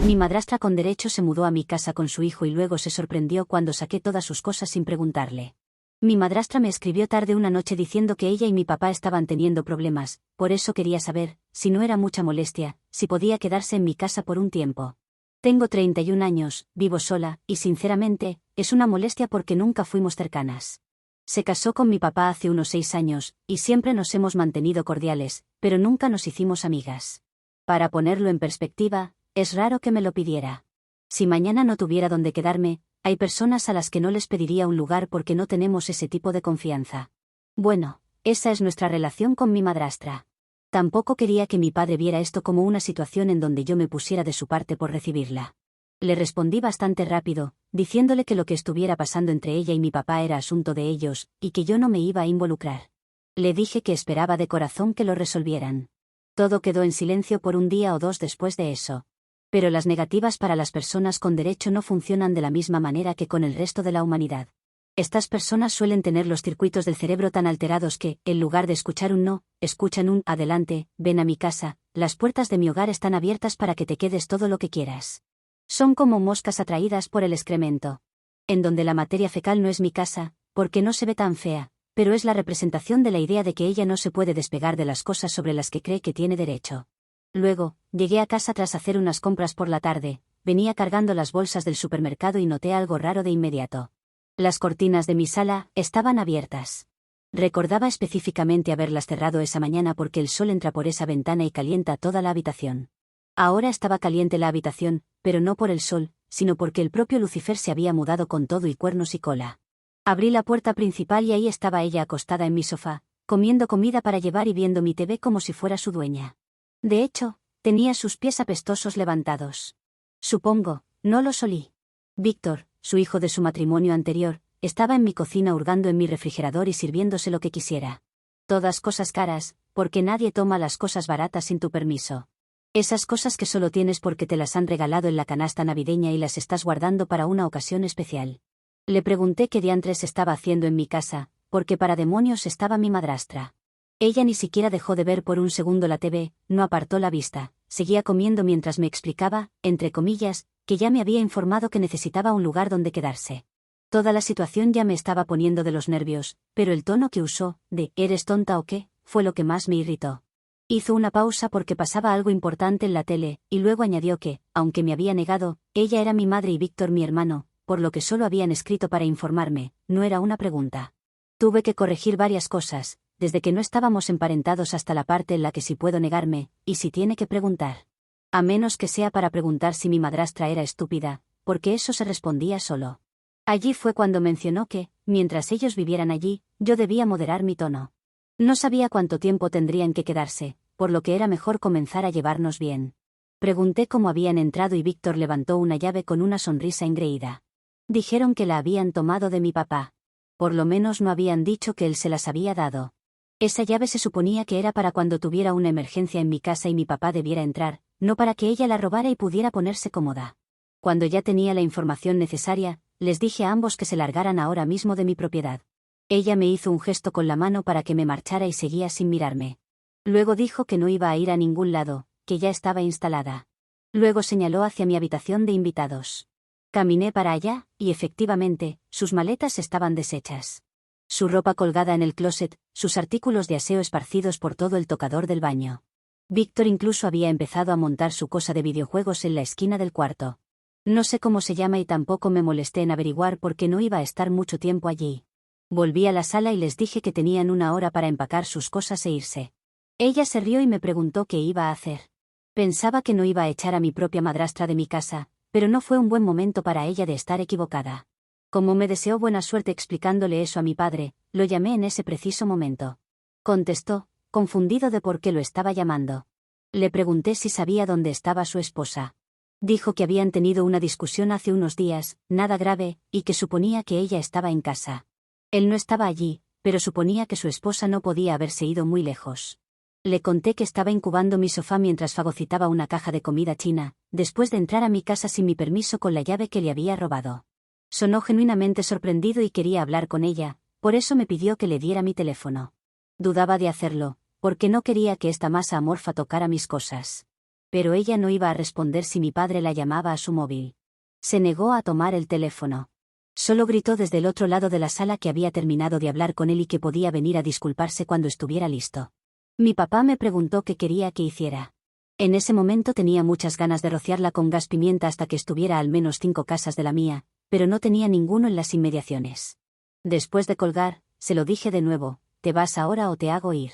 Mi madrastra con derecho se mudó a mi casa con su hijo y luego se sorprendió cuando saqué todas sus cosas sin preguntarle. Mi madrastra me escribió tarde una noche diciendo que ella y mi papá estaban teniendo problemas, por eso quería saber, si no era mucha molestia, si podía quedarse en mi casa por un tiempo. Tengo 31 años, vivo sola, y sinceramente, es una molestia porque nunca fuimos cercanas. Se casó con mi papá hace unos 6 años, y siempre nos hemos mantenido cordiales, pero nunca nos hicimos amigas. Para ponerlo en perspectiva, es raro que me lo pidiera. Si mañana no tuviera dónde quedarme, hay personas a las que no les pediría un lugar porque no tenemos ese tipo de confianza. Bueno, esa es nuestra relación con mi madrastra. Tampoco quería que mi padre viera esto como una situación en donde yo me pusiera de su parte por recibirla. Le respondí bastante rápido, diciéndole que lo que estuviera pasando entre ella y mi papá era asunto de ellos, y que yo no me iba a involucrar. Le dije que esperaba de corazón que lo resolvieran. Todo quedó en silencio por un día o dos después de eso. Pero las negativas para las personas con derecho no funcionan de la misma manera que con el resto de la humanidad. Estas personas suelen tener los circuitos del cerebro tan alterados que, en lugar de escuchar un no, escuchan un adelante, ven a mi casa, las puertas de mi hogar están abiertas para que te quedes todo lo que quieras. Son como moscas atraídas por el excremento. En donde la materia fecal no es mi casa, porque no se ve tan fea, pero es la representación de la idea de que ella no se puede despegar de las cosas sobre las que cree que tiene derecho. Luego, llegué a casa tras hacer unas compras por la tarde, venía cargando las bolsas del supermercado y noté algo raro de inmediato. Las cortinas de mi sala estaban abiertas. Recordaba específicamente haberlas cerrado esa mañana porque el sol entra por esa ventana y calienta toda la habitación. Ahora estaba caliente la habitación, pero no por el sol, sino porque el propio Lucifer se había mudado con todo y cuernos y cola. Abrí la puerta principal y ahí estaba ella acostada en mi sofá, comiendo comida para llevar y viendo mi TV como si fuera su dueña. De hecho, tenía sus pies apestosos levantados. Supongo, no los olí. Víctor, su hijo de su matrimonio anterior, estaba en mi cocina hurgando en mi refrigerador y sirviéndose lo que quisiera. Todas cosas caras, porque nadie toma las cosas baratas sin tu permiso. Esas cosas que solo tienes porque te las han regalado en la canasta navideña y las estás guardando para una ocasión especial. Le pregunté qué diantres estaba haciendo en mi casa, porque para demonios estaba mi madrastra. Ella ni siquiera dejó de ver por un segundo la TV, no apartó la vista, seguía comiendo mientras me explicaba, entre comillas, que ya me había informado que necesitaba un lugar donde quedarse. Toda la situación ya me estaba poniendo de los nervios, pero el tono que usó, de ¿eres tonta o qué?, fue lo que más me irritó. Hizo una pausa porque pasaba algo importante en la tele, y luego añadió que, aunque me había negado, ella era mi madre y Víctor mi hermano, por lo que solo habían escrito para informarme, no era una pregunta. Tuve que corregir varias cosas, desde que no estábamos emparentados hasta la parte en la que sí puedo negarme, y si tiene que preguntar. A menos que sea para preguntar si mi madrastra era estúpida, porque eso se respondía solo. Allí fue cuando mencionó que, mientras ellos vivieran allí, yo debía moderar mi tono. No sabía cuánto tiempo tendrían que quedarse, por lo que era mejor comenzar a llevarnos bien. Pregunté cómo habían entrado y Víctor levantó una llave con una sonrisa engreída. Dijeron que la habían tomado de mi papá. Por lo menos no habían dicho que él se las había dado. Esa llave se suponía que era para cuando tuviera una emergencia en mi casa y mi papá debiera entrar, no para que ella la robara y pudiera ponerse cómoda. Cuando ya tenía la información necesaria, les dije a ambos que se largaran ahora mismo de mi propiedad. Ella me hizo un gesto con la mano para que me marchara y seguía sin mirarme. Luego dijo que no iba a ir a ningún lado, que ya estaba instalada. Luego señaló hacia mi habitación de invitados. Caminé para allá, y efectivamente, sus maletas estaban deshechas. Su ropa colgada en el closet, sus artículos de aseo esparcidos por todo el tocador del baño. Víctor incluso había empezado a montar su cosa de videojuegos en la esquina del cuarto. No sé cómo se llama y tampoco me molesté en averiguar porque no iba a estar mucho tiempo allí. Volví a la sala y les dije que tenían una hora para empacar sus cosas e irse. Ella se rió y me preguntó qué iba a hacer. Pensaba que no iba a echar a mi propia madrastra de mi casa, pero no fue un buen momento para ella de estar equivocada. Como me deseó buena suerte explicándole eso a mi padre, lo llamé en ese preciso momento. Contestó, confundido de por qué lo estaba llamando. Le pregunté si sabía dónde estaba su esposa. Dijo que habían tenido una discusión hace unos días, nada grave, y que suponía que ella estaba en casa. Él no estaba allí, pero suponía que su esposa no podía haberse ido muy lejos. Le conté que estaba incubando mi sofá mientras fagocitaba una caja de comida china, después de entrar a mi casa sin mi permiso con la llave que le había robado. Sonó genuinamente sorprendido y quería hablar con ella, por eso me pidió que le diera mi teléfono. Dudaba de hacerlo, porque no quería que esta masa amorfa tocara mis cosas. pero ella no iba a responder si mi padre la llamaba a su móvil. Se negó a tomar el teléfono. Solo gritó desde el otro lado de la sala que había terminado de hablar con él y que podía venir a disculparse cuando estuviera listo. Mi papá me preguntó qué quería que hiciera. En ese momento tenía muchas ganas de rociarla con gas pimienta hasta que estuviera a al menos 5 casas de la mía, pero no tenía ninguno en las inmediaciones. Después de colgar, se lo dije de nuevo: ¿te vas ahora o te hago ir?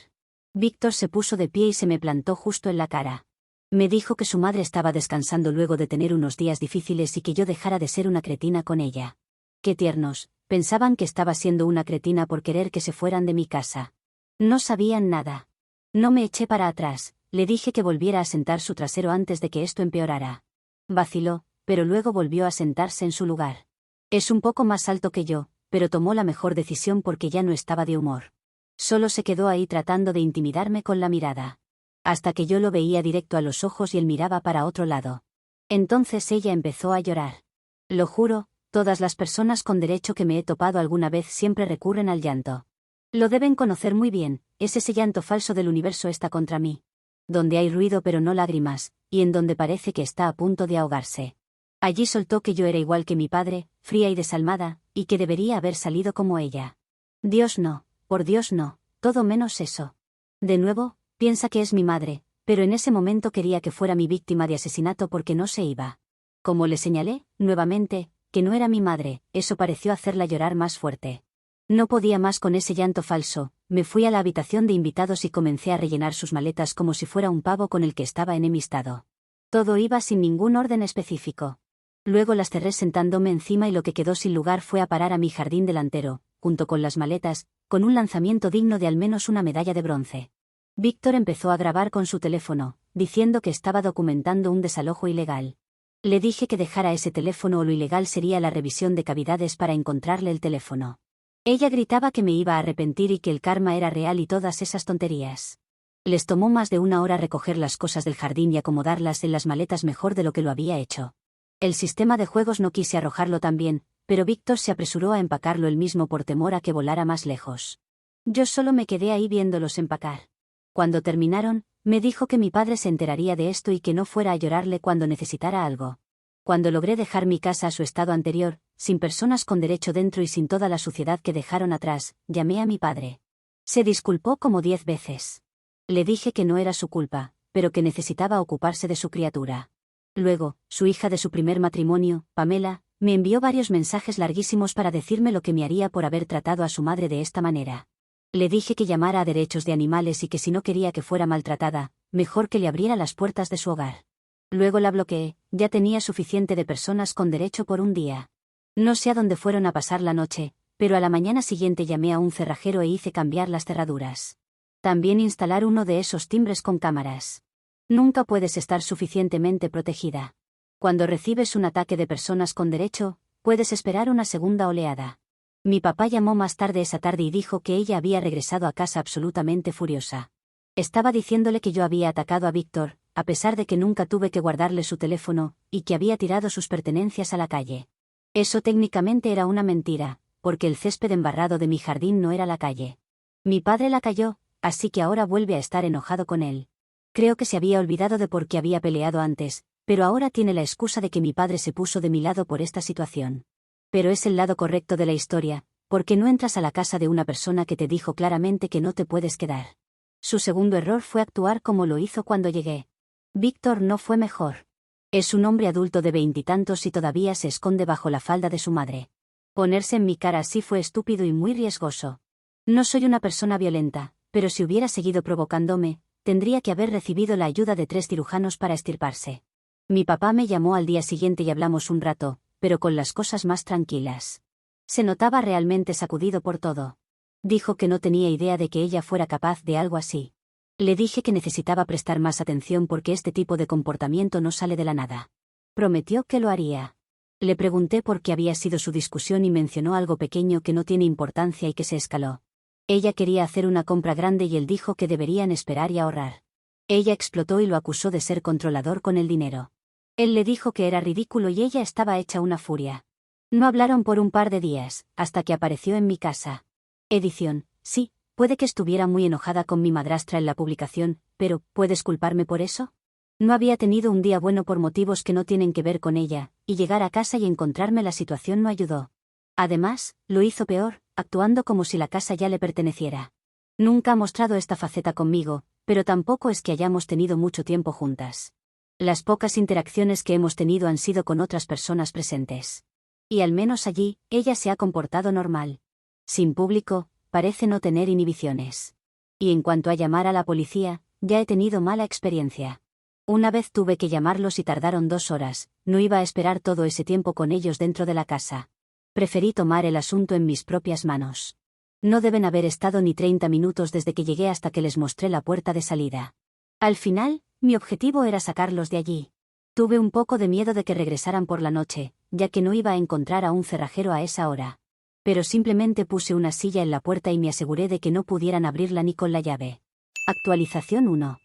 Víctor se puso de pie y se me plantó justo en la cara. Me dijo que su madre estaba descansando luego de tener unos días difíciles y que yo dejara de ser una cretina con ella. Qué tiernos, pensaban que estaba siendo una cretina por querer que se fueran de mi casa. No sabían nada. No me eché para atrás, le dije que volviera a sentar su trasero antes de que esto empeorara. Vaciló, pero luego volvió a sentarse en su lugar. Es un poco más alto que yo, pero tomó la mejor decisión porque ya no estaba de humor. Solo se quedó ahí tratando de intimidarme con la mirada. Hasta que yo lo veía directo a los ojos y él miraba para otro lado. Entonces ella empezó a llorar. Lo juro, todas las personas con derecho que me he topado alguna vez siempre recurren al llanto. Lo deben conocer muy bien, es ese llanto falso del universo está contra mí. Donde hay ruido pero no lágrimas, y en donde parece que está a punto de ahogarse. Allí soltó que yo era igual que mi padre, fría y desalmada, y que debería haber salido como ella. Dios no, por Dios no, todo menos eso. De nuevo, piensa que es mi madre, pero en ese momento quería que fuera mi víctima de asesinato porque no se iba. Como le señalé, nuevamente, que no era mi madre, eso pareció hacerla llorar más fuerte. No podía más con ese llanto falso, me fui a la habitación de invitados y comencé a rellenar sus maletas como si fuera un pavo con el que estaba enemistado. Todo iba sin ningún orden específico. Luego las cerré sentándome encima y lo que quedó sin lugar fue a parar a mi jardín delantero, junto con las maletas, con un lanzamiento digno de al menos una medalla de bronce. Víctor empezó a grabar con su teléfono, diciendo que estaba documentando un desalojo ilegal. Le dije que dejara ese teléfono o lo ilegal sería la revisión de cavidades para encontrarle el teléfono. Ella gritaba que me iba a arrepentir y que el karma era real y todas esas tonterías. Les tomó más de 1 hora recoger las cosas del jardín y acomodarlas en las maletas mejor de lo que lo había hecho. El sistema de juegos no quise arrojarlo también, pero Víctor se apresuró a empacarlo él mismo por temor a que volara más lejos. Yo solo me quedé ahí viéndolos empacar. Cuando terminaron, me dijo que mi padre se enteraría de esto y que no fuera a llorarle cuando necesitara algo. Cuando logré dejar mi casa a su estado anterior, sin personas con derecho dentro y sin toda la suciedad que dejaron atrás, llamé a mi padre. Se disculpó como 10 veces. Le dije que no era su culpa, pero que necesitaba ocuparse de su criatura. Luego, su hija de su primer matrimonio, Pamela, me envió varios mensajes larguísimos para decirme lo que me haría por haber tratado a su madre de esta manera. Le dije que llamara a derechos de animales y que si no quería que fuera maltratada, mejor que le abriera las puertas de su hogar. Luego la bloqueé, ya tenía suficiente de personas con derecho por un día. No sé a dónde fueron a pasar la noche, pero a la mañana siguiente llamé a un cerrajero e hice cambiar las cerraduras. También instalar uno de esos timbres con cámaras. Nunca puedes estar suficientemente protegida. Cuando recibes un ataque de personas con derecho, puedes esperar una segunda oleada. Mi papá llamó más tarde esa tarde y dijo que ella había regresado a casa absolutamente furiosa. Estaba diciéndole que yo había atacado a Víctor, a pesar de que nunca tuve que guardarle su teléfono, y que había tirado sus pertenencias a la calle. Eso técnicamente era una mentira, porque el césped embarrado de mi jardín no era la calle. Mi padre la cayó, así que ahora vuelve a estar enojado con él. Creo que se había olvidado de por qué había peleado antes, pero ahora tiene la excusa de que mi padre se puso de mi lado por esta situación. Pero es el lado correcto de la historia, porque no entras a la casa de una persona que te dijo claramente que no te puedes quedar. Su segundo error fue actuar como lo hizo cuando llegué. Víctor no fue mejor. Es un hombre adulto de 20 y tantos y todavía se esconde bajo la falda de su madre. Ponerse en mi cara así fue estúpido y muy riesgoso. No soy una persona violenta, pero si hubiera seguido provocándome, tendría que haber recibido la ayuda de 3 cirujanos para extirparse. Mi papá me llamó al día siguiente y hablamos un rato, pero con las cosas más tranquilas. Se notaba realmente sacudido por todo. Dijo que no tenía idea de que ella fuera capaz de algo así. Le dije que necesitaba prestar más atención porque este tipo de comportamiento no sale de la nada. Prometió que lo haría. Le pregunté por qué había sido su discusión y mencionó algo pequeño que no tiene importancia y que se escaló. Ella quería hacer una compra grande y él dijo que deberían esperar y ahorrar. Ella explotó y lo acusó de ser controlador con el dinero. Él le dijo que era ridículo y ella estaba hecha una furia. No hablaron por un par de días, hasta que apareció en mi casa. Edición, sí, puede que estuviera muy enojada con mi madrastra en la publicación, pero ¿puedes culparme por eso? No había tenido un día bueno por motivos que no tienen que ver con ella, y llegar a casa y encontrarme la situación no ayudó. Además, lo hizo peor, actuando como si la casa ya le perteneciera. Nunca ha mostrado esta faceta conmigo, pero tampoco es que hayamos tenido mucho tiempo juntas. Las pocas interacciones que hemos tenido han sido con otras personas presentes. Y al menos allí, ella se ha comportado normal. Sin público, parece no tener inhibiciones. Y en cuanto a llamar a la policía, ya he tenido mala experiencia. Una vez tuve que llamarlos y tardaron 2 horas, no iba a esperar todo ese tiempo con ellos dentro de la casa. Preferí tomar el asunto en mis propias manos. No deben haber estado ni 30 minutos desde que llegué hasta que les mostré la puerta de salida. Al final, mi objetivo era sacarlos de allí. Tuve un poco de miedo de que regresaran por la noche, ya que no iba a encontrar a un cerrajero a esa hora. Pero simplemente puse una silla en la puerta y me aseguré de que no pudieran abrirla ni con la llave. Actualización 1.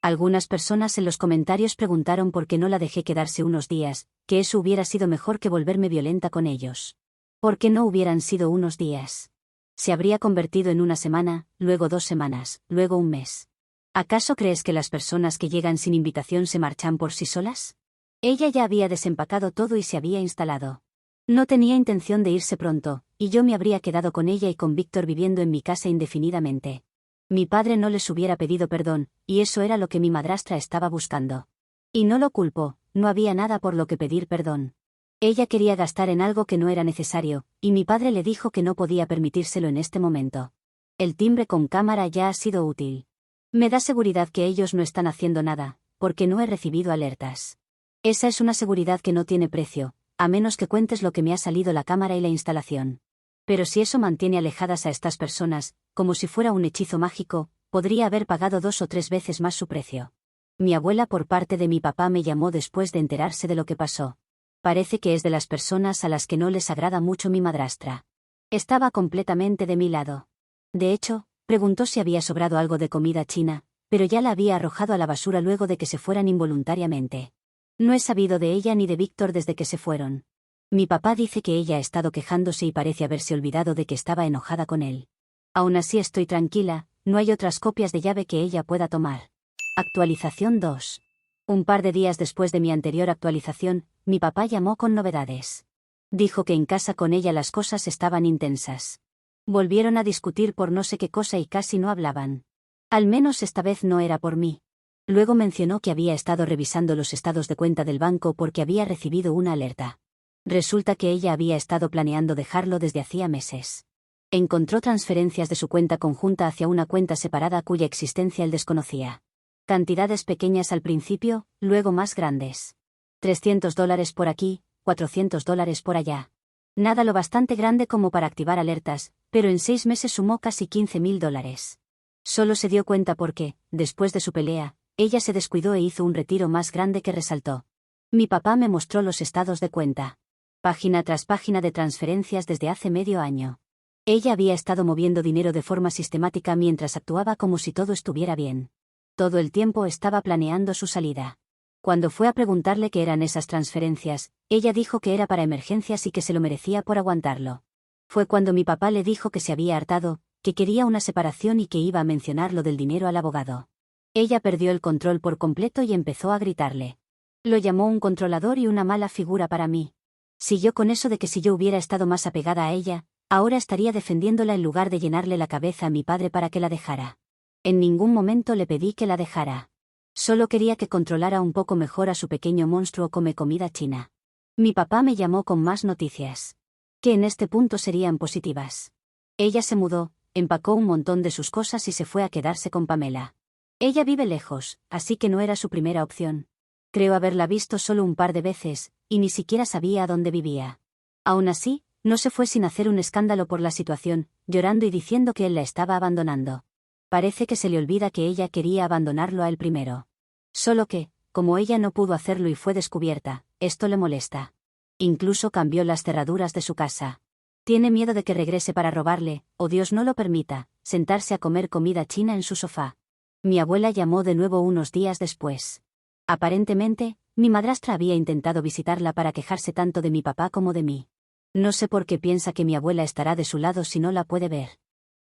Algunas personas en los comentarios preguntaron por qué no la dejé quedarse unos días, que eso hubiera sido mejor que volverme violenta con ellos. ¿Por qué no hubieran sido unos días? Se habría convertido en una semana, luego 2 semanas, luego un mes. ¿Acaso crees que las personas que llegan sin invitación se marchan por sí solas? Ella ya había desempacado todo y se había instalado. No tenía intención de irse pronto, y yo me habría quedado con ella y con Víctor viviendo en mi casa indefinidamente. Mi padre no les hubiera pedido perdón, y eso era lo que mi madrastra estaba buscando. Y no lo culpo, no había nada por lo que pedir perdón. Ella quería gastar en algo que no era necesario, y mi padre le dijo que no podía permitírselo en este momento. El timbre con cámara ya ha sido útil. Me da seguridad que ellos no están haciendo nada, porque no he recibido alertas. Esa es una seguridad que no tiene precio, a menos que cuentes lo que me ha salido la cámara y la instalación. Pero si eso mantiene alejadas a estas personas, como si fuera un hechizo mágico, podría haber pagado 2 o 3 veces más su precio. Mi abuela por parte de mi papá me llamó después de enterarse de lo que pasó. Parece que es de las personas a las que no les agrada mucho mi madrastra. Estaba completamente de mi lado. De hecho, preguntó si había sobrado algo de comida china, pero ya la había arrojado a la basura luego de que se fueran involuntariamente. No he sabido de ella ni de Víctor desde que se fueron. Mi papá dice que ella ha estado quejándose y parece haberse olvidado de que estaba enojada con él. Aún así estoy tranquila, no hay otras copias de llave que ella pueda tomar. Actualización 2. Un par de días después de mi anterior actualización, mi papá llamó con novedades. Dijo que en casa con ella las cosas estaban intensas. Volvieron a discutir por no sé qué cosa y casi no hablaban. Al menos esta vez no era por mí. Luego mencionó que había estado revisando los estados de cuenta del banco porque había recibido una alerta. Resulta que ella había estado planeando dejarlo desde hacía meses. Encontró transferencias de su cuenta conjunta hacia una cuenta separada cuya existencia él desconocía. Cantidades pequeñas al principio, luego más grandes. $300 por aquí, $400 por allá. Nada lo bastante grande como para activar alertas, pero en 6 meses sumó casi $15.000. Solo se dio cuenta porque, después de su pelea, ella se descuidó e hizo un retiro más grande que resaltó. Mi papá me mostró los estados de cuenta. Página tras página de transferencias desde hace medio año. Ella había estado moviendo dinero de forma sistemática mientras actuaba como si todo estuviera bien. Todo el tiempo estaba planeando su salida. Cuando fue a preguntarle qué eran esas transferencias, ella dijo que era para emergencias y que se lo merecía por aguantarlo. Fue cuando mi papá le dijo que se había hartado, que quería una separación y que iba a mencionar lo del dinero al abogado. Ella perdió el control por completo y empezó a gritarle. Lo llamó un controlador y una mala figura para mí. Siguió con eso de que si yo hubiera estado más apegada a ella, ahora estaría defendiéndola en lugar de llenarle la cabeza a mi padre para que la dejara. En ningún momento le pedí que la dejara. Solo quería que controlara un poco mejor a su pequeño monstruo come comida china. Mi papá me llamó con más noticias. Que en este punto serían positivas. Ella se mudó, empacó un montón de sus cosas y se fue a quedarse con Pamela. Ella vive lejos, así que no era su primera opción. Creo haberla visto solo un par de veces, y ni siquiera sabía a dónde vivía. Aún así, no se fue sin hacer un escándalo por la situación, llorando y diciendo que él la estaba abandonando. Parece que se le olvida que ella quería abandonarlo a él primero. Solo que, como ella no pudo hacerlo y fue descubierta, esto le molesta. Incluso cambió las cerraduras de su casa. Tiene miedo de que regrese para robarle, o Dios no lo permita, sentarse a comer comida china en su sofá. Mi abuela llamó de nuevo unos días después. Aparentemente, mi madrastra había intentado visitarla para quejarse tanto de mi papá como de mí. No sé por qué piensa que mi abuela estará de su lado si no la puede ver.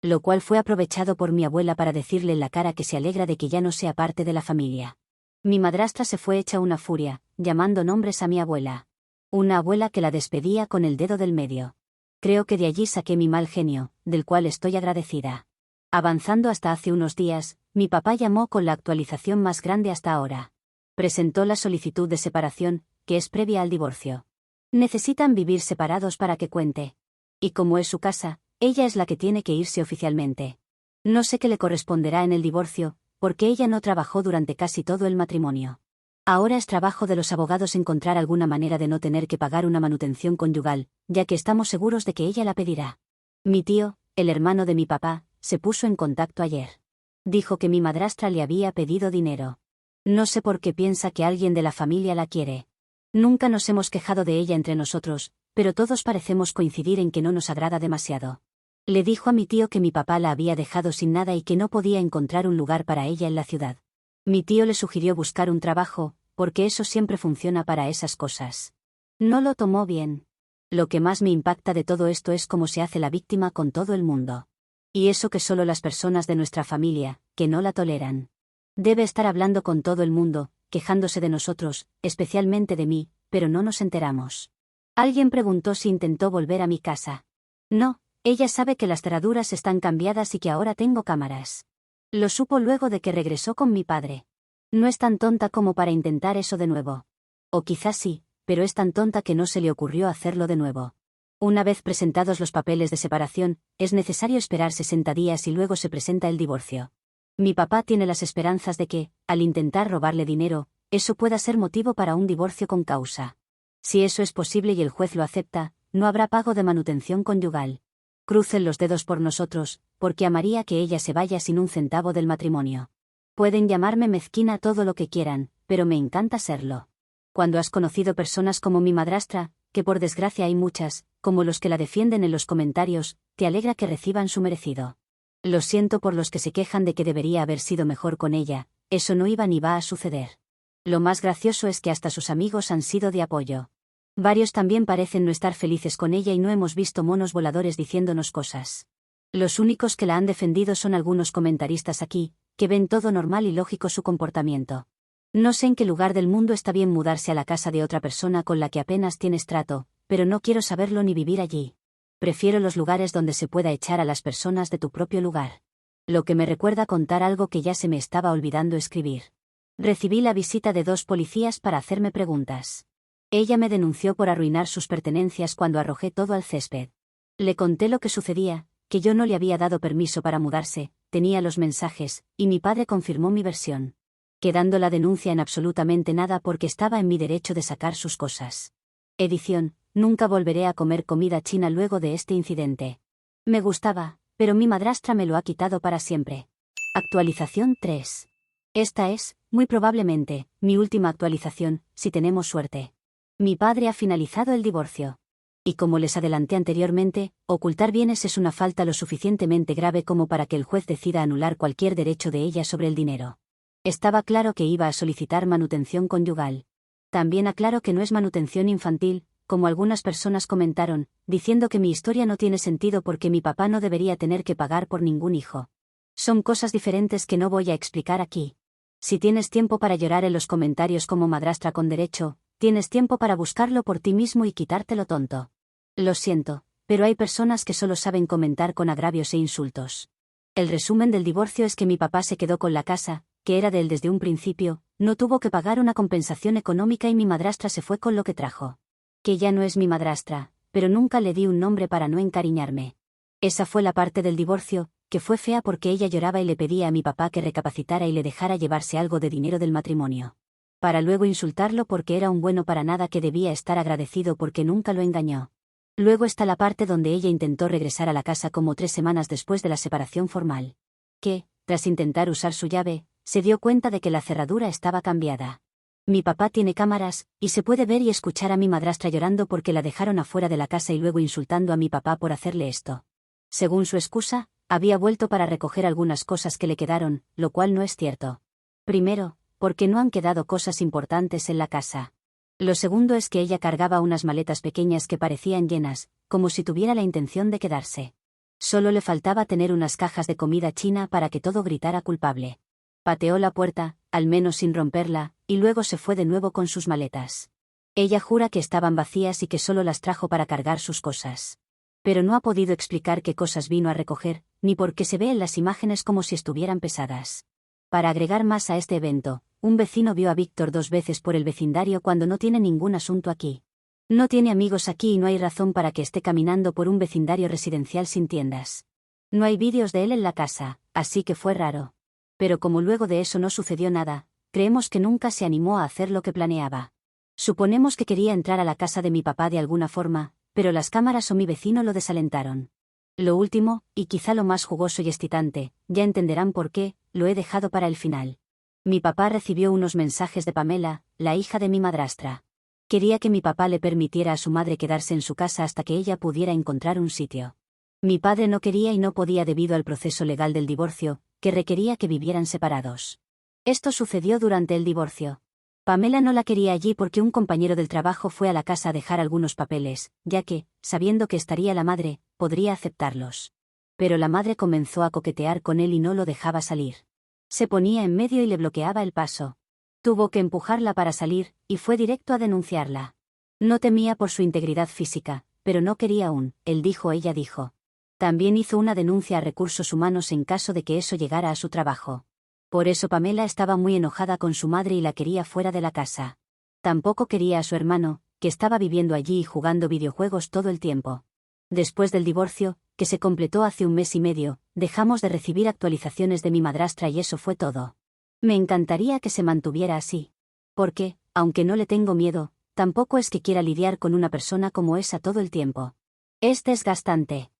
Lo cual fue aprovechado por mi abuela para decirle en la cara que se alegra de que ya no sea parte de la familia. Mi madrastra se fue hecha una furia, llamando nombres a mi abuela. Una abuela que la despedía con el dedo del medio. Creo que de allí saqué mi mal genio, del cual estoy agradecida. Avanzando hasta hace unos días, mi papá llamó con la actualización más grande hasta ahora. Presentó la solicitud de separación, que es previa al divorcio. Necesitan vivir separados para que cuente. Y como es su casa, ella es la que tiene que irse oficialmente. No sé qué le corresponderá en el divorcio, porque ella no trabajó durante casi todo el matrimonio. Ahora es trabajo de los abogados encontrar alguna manera de no tener que pagar una manutención conyugal, ya que estamos seguros de que ella la pedirá. Mi tío, el hermano de mi papá, se puso en contacto ayer. Dijo que mi madrastra le había pedido dinero. No sé por qué piensa que alguien de la familia la quiere. Nunca nos hemos quejado de ella entre nosotros, pero todos parecemos coincidir en que no nos agrada demasiado. Le dijo a mi tío que mi papá la había dejado sin nada y que no podía encontrar un lugar para ella en la ciudad. Mi tío le sugirió buscar un trabajo, porque eso siempre funciona para esas cosas. No lo tomó bien. Lo que más me impacta de todo esto es cómo se hace la víctima con todo el mundo. Y eso que solo las personas de nuestra familia, que no la toleran. Debe estar hablando con todo el mundo, quejándose de nosotros, especialmente de mí, pero no nos enteramos. Alguien preguntó si intentó volver a mi casa. No, ella sabe que las cerraduras están cambiadas y que ahora tengo cámaras. Lo supo luego de que regresó con mi padre. No es tan tonta como para intentar eso de nuevo. O quizás sí, pero es tan tonta que no se le ocurrió hacerlo de nuevo. Una vez presentados los papeles de separación, es necesario esperar 60 días y luego se presenta el divorcio. Mi papá tiene las esperanzas de que, al intentar robarle dinero, eso pueda ser motivo para un divorcio con causa. Si eso es posible y el juez lo acepta, no habrá pago de manutención conyugal. Crucen los dedos por nosotros, porque amaría que ella se vaya sin un centavo del matrimonio. Pueden llamarme mezquina todo lo que quieran, pero me encanta serlo. Cuando has conocido personas como mi madrastra, que por desgracia hay muchas, como los que la defienden en los comentarios, te alegra que reciban su merecido. Lo siento por los que se quejan de que debería haber sido mejor con ella, eso no iba ni va a suceder. Lo más gracioso es que hasta sus amigos han sido de apoyo. Varios también parecen no estar felices con ella y no hemos visto monos voladores diciéndonos cosas. Los únicos que la han defendido son algunos comentaristas aquí, que ven todo normal y lógico su comportamiento. No sé en qué lugar del mundo está bien mudarse a la casa de otra persona con la que apenas tienes trato, pero no quiero saberlo ni vivir allí. Prefiero los lugares donde se pueda echar a las personas de tu propio lugar. Lo que me recuerda contar algo que ya se me estaba olvidando escribir. Recibí la visita de 2 policías para hacerme preguntas. Ella me denunció por arruinar sus pertenencias cuando arrojé todo al césped. Le conté lo que sucedía, que yo no le había dado permiso para mudarse, tenía los mensajes, y mi padre confirmó mi versión. Quedando la denuncia en absolutamente nada porque estaba en mi derecho de sacar sus cosas. Edición, nunca volveré a comer comida china luego de este incidente. Me gustaba, pero mi madrastra me lo ha quitado para siempre. Actualización 3. Esta es, muy probablemente, mi última actualización, si tenemos suerte. Mi padre ha finalizado el divorcio. Y como les adelanté anteriormente, ocultar bienes es una falta lo suficientemente grave como para que el juez decida anular cualquier derecho de ella sobre el dinero. Estaba claro que iba a solicitar manutención conyugal. También aclaro que no es manutención infantil, como algunas personas comentaron, diciendo que mi historia no tiene sentido porque mi papá no debería tener que pagar por ningún hijo. Son cosas diferentes que no voy a explicar aquí. Si tienes tiempo para llorar en los comentarios como madrastra con derecho, tienes tiempo para buscarlo por ti mismo y quitártelo tonto. Lo siento, pero hay personas que solo saben comentar con agravios e insultos. El resumen del divorcio es que mi papá se quedó con la casa, que era de él desde un principio, no tuvo que pagar una compensación económica y mi madrastra se fue con lo que trajo. Que ya no es mi madrastra, pero nunca le di un nombre para no encariñarme. Esa fue la parte del divorcio, que fue fea porque ella lloraba y le pedía a mi papá que recapacitara y le dejara llevarse algo de dinero del matrimonio. Para luego insultarlo porque era un bueno para nada que debía estar agradecido porque nunca lo engañó. Luego está la parte donde ella intentó regresar a la casa como 3 semanas después de la separación formal. Que, tras intentar usar su llave, se dio cuenta de que la cerradura estaba cambiada. Mi papá tiene cámaras, y se puede ver y escuchar a mi madrastra llorando porque la dejaron afuera de la casa y luego insultando a mi papá por hacerle esto. Según su excusa, había vuelto para recoger algunas cosas que le quedaron, lo cual no es cierto. Primero, porque no han quedado cosas importantes en la casa. Lo segundo es que ella cargaba unas maletas pequeñas que parecían llenas, como si tuviera la intención de quedarse. Solo le faltaba tener unas cajas de comida china para que todo gritara culpable. Pateó la puerta, al menos sin romperla, y luego se fue de nuevo con sus maletas. Ella jura que estaban vacías y que solo las trajo para cargar sus cosas. Pero no ha podido explicar qué cosas vino a recoger, ni por qué se ve en las imágenes como si estuvieran pesadas. Para agregar más a este evento, un vecino vio a Víctor 2 veces por el vecindario cuando no tiene ningún asunto aquí. No tiene amigos aquí y no hay razón para que esté caminando por un vecindario residencial sin tiendas. No hay vídeos de él en la casa, así que fue raro. Pero como luego de eso no sucedió nada, creemos que nunca se animó a hacer lo que planeaba. Suponemos que quería entrar a la casa de mi papá de alguna forma, pero las cámaras o mi vecino lo desalentaron. Lo último, y quizá lo más jugoso y excitante, ya entenderán por qué, lo he dejado para el final. Mi papá recibió unos mensajes de Pamela, la hija de mi madrastra. Quería que mi papá le permitiera a su madre quedarse en su casa hasta que ella pudiera encontrar un sitio. Mi padre no quería y no podía debido al proceso legal del divorcio, que requería que vivieran separados. Esto sucedió durante el divorcio. Pamela no la quería allí porque un compañero del trabajo fue a la casa a dejar algunos papeles, ya que, sabiendo que estaría la madre, podría aceptarlos. Pero la madre comenzó a coquetear con él y no lo dejaba salir. Se ponía en medio y le bloqueaba el paso. Tuvo que empujarla para salir, y fue directo a denunciarla. No temía por su integridad física, pero no quería él dijo, ella dijo. También hizo una denuncia a recursos humanos en caso de que eso llegara a su trabajo. Por eso Pamela estaba muy enojada con su madre y la quería fuera de la casa. Tampoco quería a su hermano, que estaba viviendo allí y jugando videojuegos todo el tiempo. Después del divorcio, que se completó hace 1 mes y medio, dejamos de recibir actualizaciones de mi madrastra y eso fue todo. Me encantaría que se mantuviera así. Porque, aunque no le tengo miedo, tampoco es que quiera lidiar con una persona como esa todo el tiempo. Es desgastante.